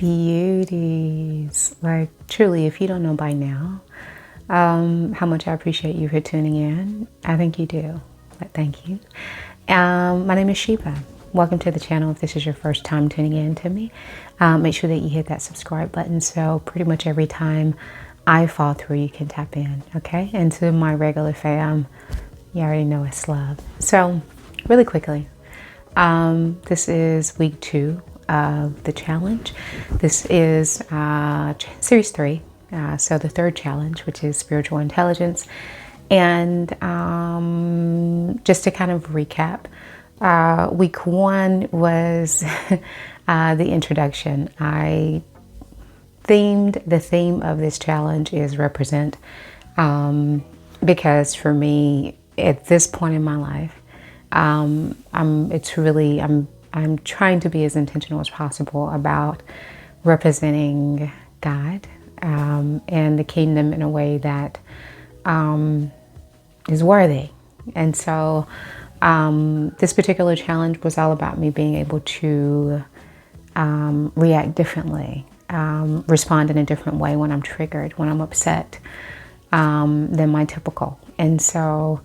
Beauties. Like, truly, if you don't know by now, how much I appreciate you for tuning in. I think you do, but thank you. My name is Sheba. Welcome to the channel. If this is your first time tuning in to me, make sure that you hit that subscribe button so pretty much every time I fall through, you can tap in, okay? And to my regular fam, you already know it's love. So, really quickly, this is week 2 of the challenge. This is series 3, so the third challenge, which is spiritual intelligence. And just to kind of recap, week 1 was the introduction. The theme of this challenge is represent, because for me at this point in my life, I'm trying to be as intentional as possible about representing God and the kingdom in a way that is worthy. And so this particular challenge was all about me being able to react differently, respond in a different way when I'm triggered, when I'm upset, than my typical. And so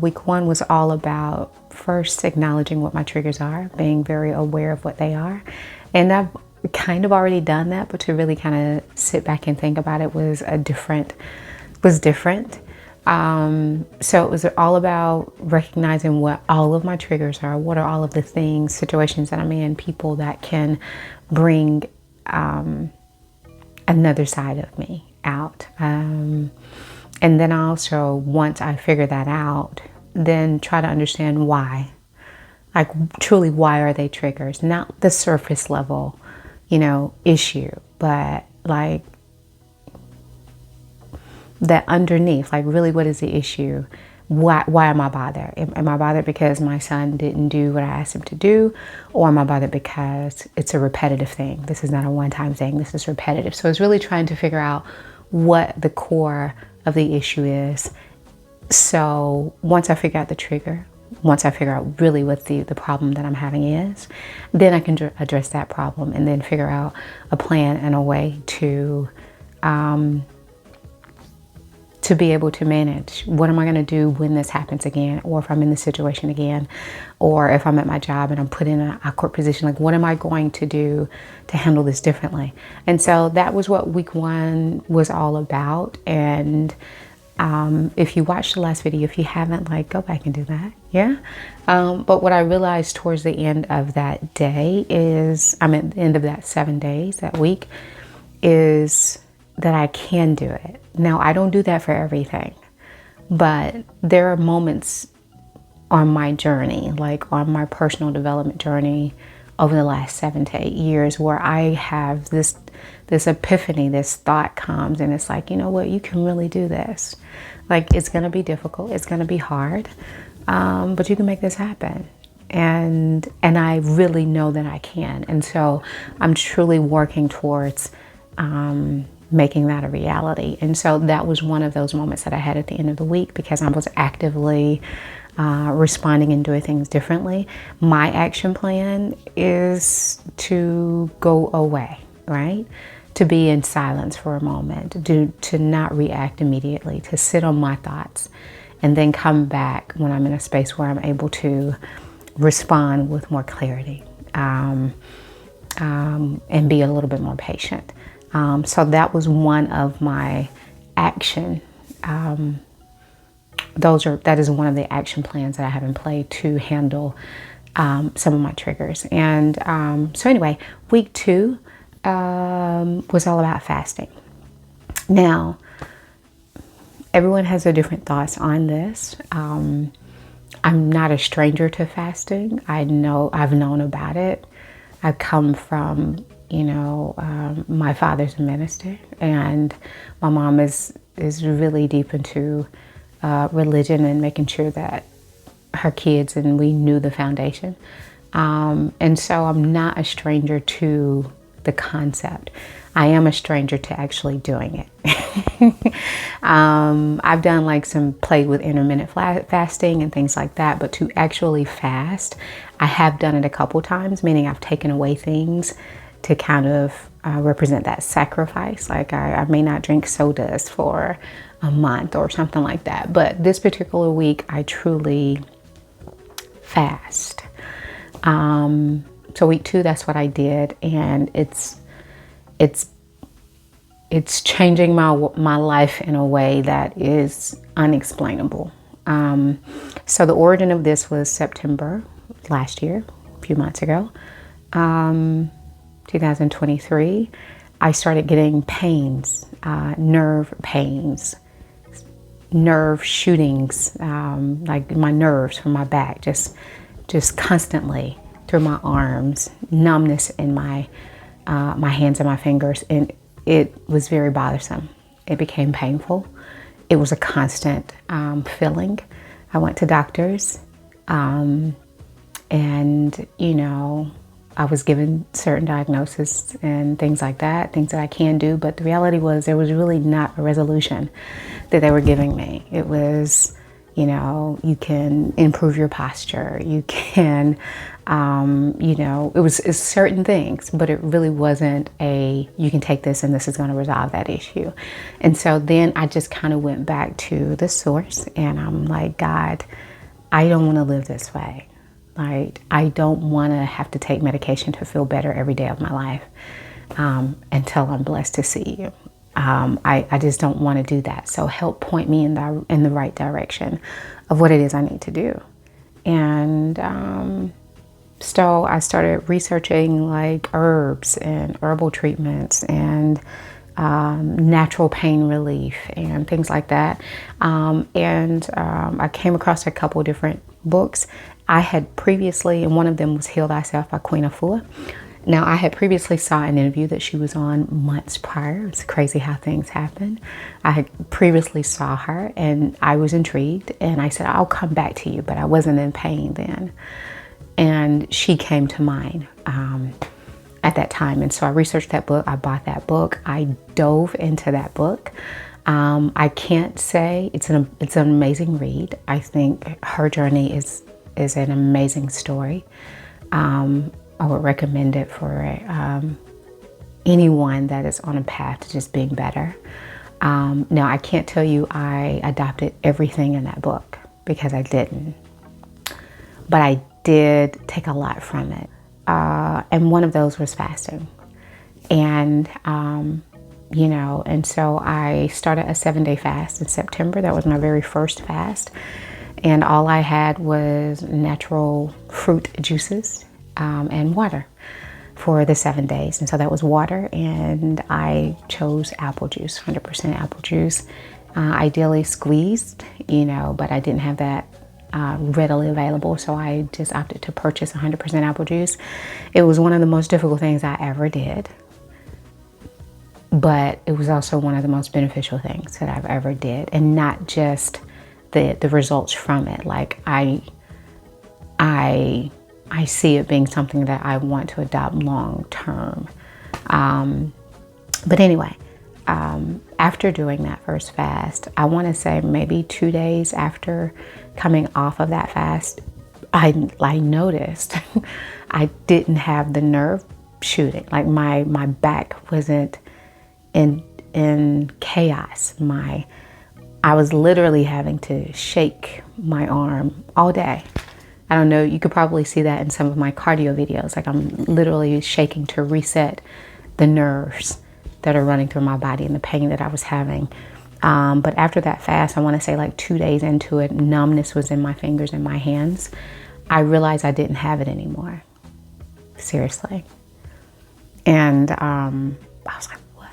week 1 was all about first acknowledging what my triggers are, being very aware of what they are. And I've kind of already done that, but to really kind of sit back and think about it was different. So it was all about recognizing what all of my triggers are, what are all of the things, situations that I'm in, people that can bring another side of me out. And then also, once I figure that out, then try to understand why. Like, truly, why are they triggers? Not the surface level, issue, but like that underneath, like really, what is the issue? Why am I bothered? Am I bothered because my son didn't do what I asked him to do? Or am I bothered because it's a repetitive thing? This is not a one-time thing. This is repetitive. So it's really trying to figure out what the core of the issue is. So once I figure out the trigger, once I figure out really what the problem that I'm having is, then I can address that problem and then figure out a plan and a way to be able to manage. What am I going to do when this happens again? Or if I'm in this situation again, or if I'm at my job and I'm put in an awkward position, like what am I going to do to handle this differently? And so that was what week 1 was all about. And if you watched the last video, if you haven't, like, go back and do that. Yeah. But what I realized towards the end of that day is, at the end of that 7 days, that week, is that I can do it. Now, I don't do that for everything, but there are moments on my journey, like on my personal development journey over the last 7 to 8 years, where I have this epiphany, this thought comes, and it's like, you know what, you can really do this. Like, it's going to be difficult. It's going to be hard, but you can make this happen. And I really know that I can. And so I'm truly working towards making that a reality. And so that was one of those moments that I had at the end of the week, because I was actively responding and doing things differently. My action plan is to go away, right? To be in silence for a moment, to not react immediately, to sit on my thoughts, and then come back when I'm in a space where I'm able to respond with more clarity, and be a little bit more patient. So that was one of my action. That is one of the action plans that I have in play to handle some of my triggers. And so anyway, week 2 was all about fasting. Now, everyone has their different thoughts on this. I'm not a stranger to fasting. I've known about it. I've come from, my father's a minister, and my mom is really deep into religion and making sure that her kids, and we knew the foundation. And so I'm not a stranger to the concept. I am a stranger to actually doing it. I've done like played with intermittent fasting and things like that, but to actually fast, I have done it a couple times, meaning I've taken away things to kind of represent that sacrifice. Like I may not drink sodas for a month or something like that, but this particular week I truly fast. So week 2, that's what I did, and it's changing my life in a way that is unexplainable. So the origin of this was September last year, a few months ago, 2023. I started getting pains, nerve pains, nerve shootings, like my nerves from my back, just constantly through my arms, numbness in my hands and my fingers, and it was very bothersome. It became painful. It was a constant feeling. I went to doctors, and you know, I was given certain diagnoses and things like that, things that I can do, but the reality was there was really not a resolution that they were giving me. It was, you know, you can improve your posture, you can, you know, it's certain things, but it really wasn't you can take this and this is going to resolve that issue. And so then I just kind of went back to the source, and I'm like, God, I don't want to live this way. Like, I don't want to have to take medication to feel better every day of my life until I'm blessed to see you. I just don't want to do that. So help point me in the right direction of what it is I need to do. And so I started researching like herbs and herbal treatments and natural pain relief and things like that. I came across a couple different books. I had previously, and one of them was Heal Thyself by Queen Afua. Now, I had previously saw an interview that she was on months prior. It's crazy how things happen. I had previously saw her, and I was intrigued, and I said, I'll come back to you, but I wasn't in pain then. And she came to mind at that time. And so I researched that book. I bought that book. I dove into that book. I can't say it's an amazing read. I think her journey is an amazing story. I would recommend it for anyone that is on a path to just being better. Now, I can't tell you I adopted everything in that book, because I didn't. But I did take a lot from it. And one of those was fasting. And, you know, and so I started a 7-day fast in September. That was my very first fast. And all I had was natural fruit juices and water for the 7 days. And so that was water, and I chose apple juice, 100% apple juice, ideally squeezed, you know, but I didn't have that readily available, so I just opted to purchase 100% apple juice. It was one of the most difficult things I ever did, but it was also one of the most beneficial things that I've ever did, and not just the results from it. Like I see it being something that I want to adopt long term. But anyway, after doing that first fast, I want to say maybe 2 days after coming off of that fast, I noticed I didn't have the nerve shooting. Like my back wasn't in chaos. I was literally having to shake my arm all day. I don't know, you could probably see that in some of my cardio videos. Like I'm literally shaking to reset the nerves that are running through my body and the pain that I was having. But after that fast, I want to say like 2 days into it, numbness was in my fingers and my hands. I realized I didn't have it anymore. Seriously. And I was like, what?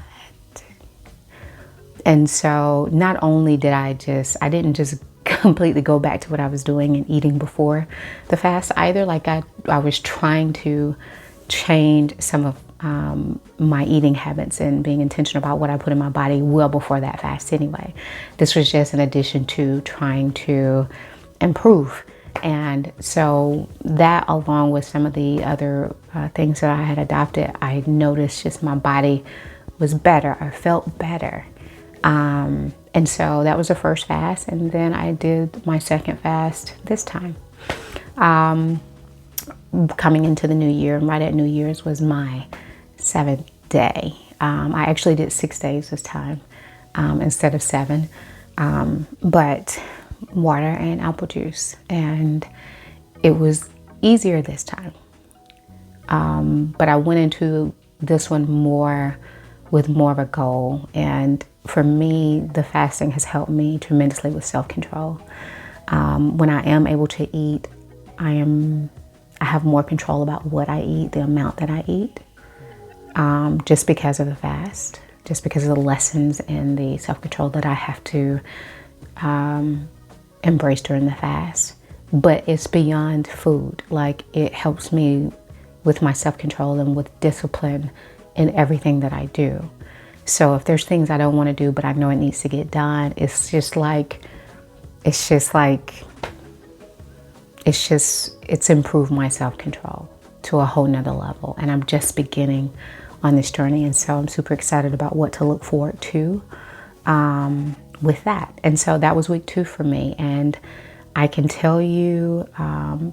And so not only did I didn't just completely go back to what I was doing and eating before the fast either. Like I was trying to change some of my eating habits and being intentional about what I put in my body well before that fast anyway. This was just an addition to trying to improve. And so that, along with some of the other things that I had adopted, I noticed just my body was better. I felt better. And so that was the first fast. And then I did my second fast this time. Coming into the new year, and right at New Year's was my 7th day. I actually did 6 days this time instead of 7, but water and apple juice, and it was easier this time. But I went into this one with more of a goal, and for me, the fasting has helped me tremendously with self-control. When I am able to eat, I have more control about what I eat, the amount that I eat, just because of the fast, just because of the lessons and the self-control that I have to embrace during the fast. But it's beyond food. Like, it helps me with my self-control and with discipline in everything that I do. So if there's things I don't want to do, but I know it needs to get done, it's improved my self-control to a whole nother level. And I'm just beginning on this journey. And so I'm super excited about what to look forward to with that. And so that was week 2 for me. And I can tell you,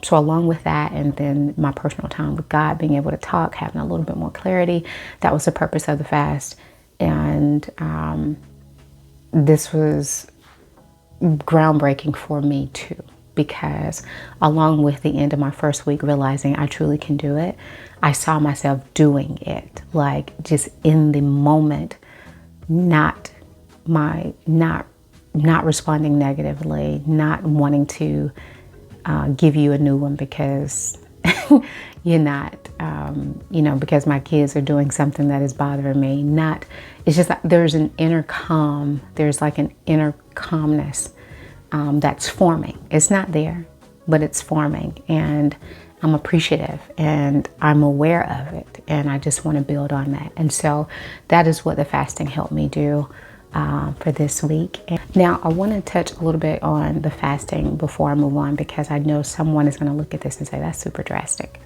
so along with that, and then my personal time with God, being able to talk, having a little bit more clarity, that was the purpose of the fast. And this was groundbreaking for me too, because along with the end of my first week, realizing I truly can do it, I saw myself doing it, like just in the moment, not responding negatively, not wanting to give you a new one because you're not, because my kids are doing something that is bothering me. It's just that there's an inner calm, there's like an inner calmness that's forming. It's not there, but it's forming, and I'm appreciative and I'm aware of it, and I just want to build on that. And so that is what the fasting helped me do for this week. And now I want to touch a little bit on the fasting before I move on, because I know someone is going to look at this and say, that's super drastic.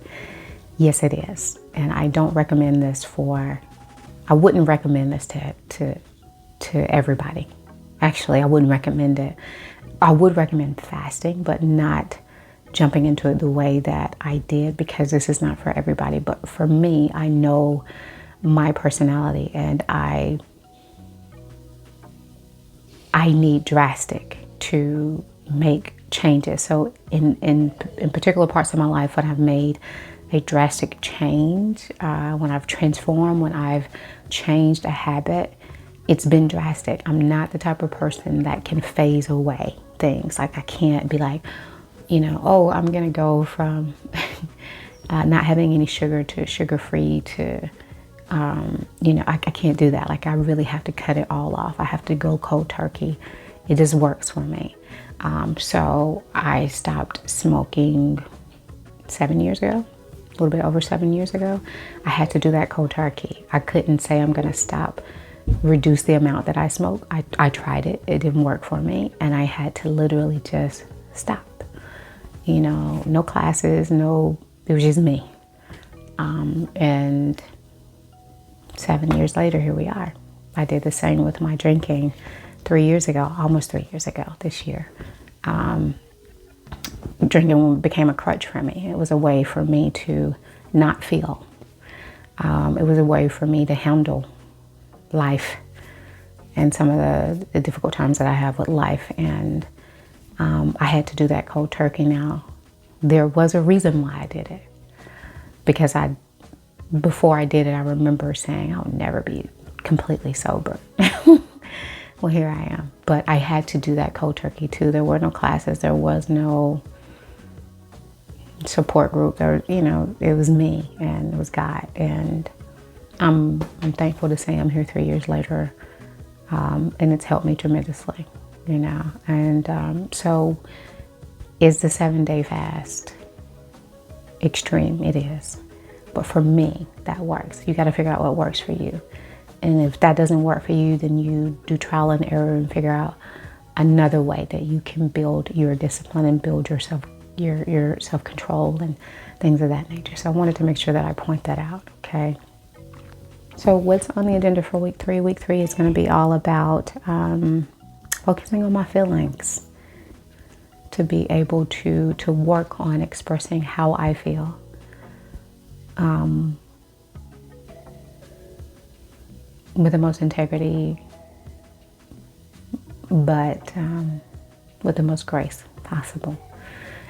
Yes, it is. And I don't recommend this I wouldn't recommend this to everybody. Actually, I wouldn't recommend it. I would recommend fasting, but not jumping into it the way that I did, because this is not for everybody. But for me, I know my personality, and I need drastic to make changes. So in particular parts of my life, when I've made a drastic change, when I've transformed, when I've changed a habit, it's been drastic. I'm not the type of person that can phase away things. Like, I can't be like, I'm gonna go from not having any sugar to sugar-free to I can't do that. Like, I really have to cut it all off. I have to go cold turkey. It just works for me. So I stopped smoking 7 years ago, a little bit over 7 years ago. I had to do that cold turkey. I couldn't say I'm going to reduce the amount that I smoke. I tried it. It didn't work for me. And I had to literally just stop. No classes, it was just me. And 7 years later, here we are. I did the same with my drinking 3 years ago, almost 3 years ago this year. Drinking became a crutch for me. It was a way for me to not feel. It was a way for me to handle life and some of the difficult times that I have with life. And I had to do that cold turkey now. There was a reason why I did it. Because before I did it, I remember saying, I'll never be completely sober. Well, here I am. But I had to do that cold turkey too. There were no classes. There was no support group. It was me and it was God. And I'm thankful to say I'm here 3 years later. And it's helped me tremendously, And so is the 7-day fast extreme? It is. But for me, that works. You got to figure out what works for you. And if that doesn't work for you, then you do trial and error and figure out another way that you can build your discipline and build your self-control and things of that nature. So I wanted to make sure that I point that out, okay? So what's on the agenda for week 3? Week 3 is going to be all about focusing on my feelings, to be able to work on expressing how I feel. With the most integrity, but with the most grace possible.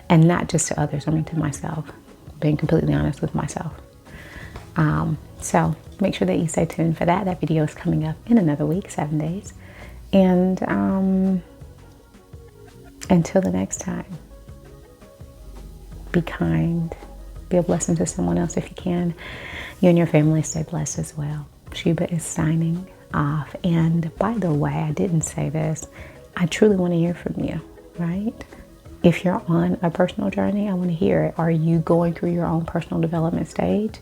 And not just to others, I mean to myself. Being completely honest with myself. So make sure that you stay tuned for that. That video is coming up in another week, 7 days. And until the next time, be kind. Be a blessing to someone else if you can. You and your family stay blessed as well. Sheba is signing off. And by the way, I didn't say this. I truly want to hear from you, right? If you're on a personal journey, I want to hear it. Are you going through your own personal development stage?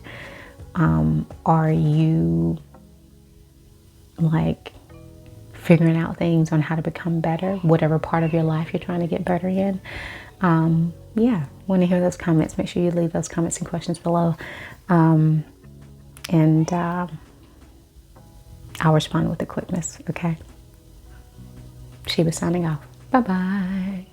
Are you like figuring out things on how to become better, whatever part of your life you're trying to get better in? Yeah, want to hear those comments. Make sure you leave those comments and questions below. And I'll respond with the quickness, okay? Sheba signing off. Bye-bye.